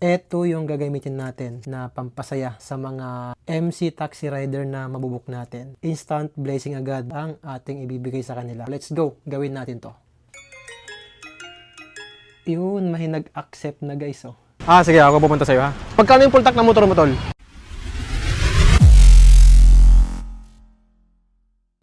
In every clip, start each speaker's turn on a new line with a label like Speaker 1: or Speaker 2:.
Speaker 1: Ito yung gagamitin natin na pampasaya sa mga MC taxi rider na mabubuk natin. Instant blessing agad ang ating ibibigay sa kanila. Let's go, gawin natin to. Yun, may nag-accept na guys oh.
Speaker 2: Sige, ako pupunta sa'yo ha. Pagkano yung full tank ng motor mo, tol?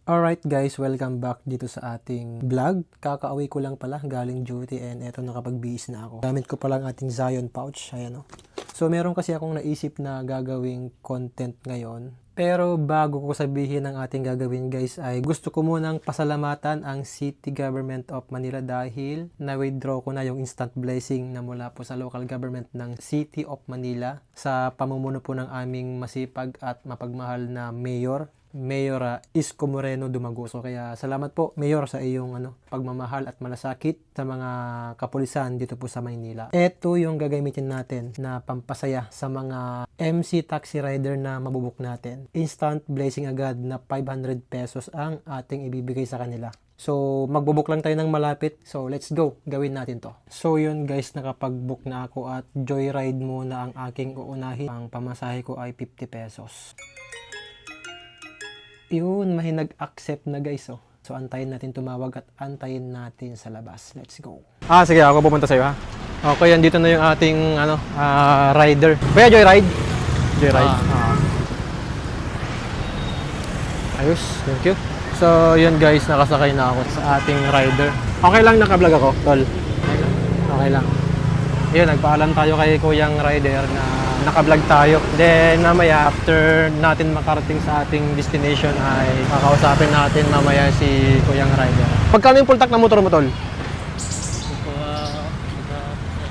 Speaker 1: Alright guys, welcome back dito sa ating vlog. Kakauwi ko lang pala galing duty and eto nakapagbihis na ako. Gamit ko palang ating Zion pouch, ayan o. So meron kasi akong naisip na gagawing content ngayon. Pero bago ko sabihin ang ating gagawin guys ay gusto ko munang pasalamatan ang City Government of Manila dahil na-withdraw ko na yung instant blessing na mula po sa local government ng City of Manila sa pamumuno po ng aming masipag at mapagmahal na mayor. Mayor Isko Moreno Dumaguso. Kaya salamat po Mayor sa iyong pagmamahal at malasakit sa mga kapulisan dito po sa Maynila. Ito yung gagamitin natin na pampasaya sa mga MC taxi rider na mabubuk natin. Instant blessing agad na 500 pesos ang ating ibibigay sa kanila. So, magbubuk lang tayo ng malapit. So, let's go. Gawin natin to. So, yun guys, nakapag-book na ako at joyride muna ang aking uunahin. Ang pamasahe ko ay 50 pesos. Yun, may nag-accept na guys oh. So antayin natin tumawag at antayin natin sa labas. Let's go.
Speaker 2: Sige, ako pupunta sa'yo ha. Okay, andito na yung ating rider. Kuya, joyride? Joyride. Ayos, thank you. So yun guys, nakasakay na ako sa ating rider. Okay lang naka-vlog ako, tol? Okay lang. Yun, nagpaalam tayo kay Kuyang Rider na naka-vlog tayo. Then mamaya, after natin makarating sa ating destination ay kakausapin natin mamaya si Kuyang Rider. Pagkano yung full tank ng motor mo, tol?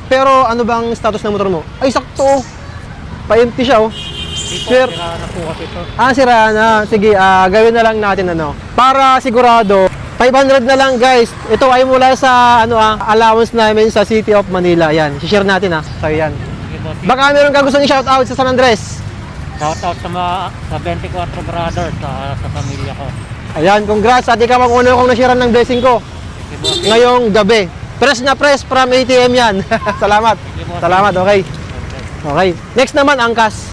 Speaker 2: Pero ano bang status ng motor mo? Ay, sakto! Pa-empty siya oh.
Speaker 3: Sira na po kasi ito.
Speaker 2: Sira na. Sige, gawin na lang natin para sigurado, 500 na lang guys. Ito ay mula sa allowance namin sa City of Manila. Yan, share natin So yan. Baka meron kang gusto i-shoutout sa San Andres.
Speaker 3: Shoutout sa 24 brothers sa pamilya ko.
Speaker 2: Ayan, congrats. At ikaw ang una kong nashiran ng blessing ko ngayong gabi. Press na press from ATM yan. Salamat. Salamat, okay. Okay. Next naman, angkas.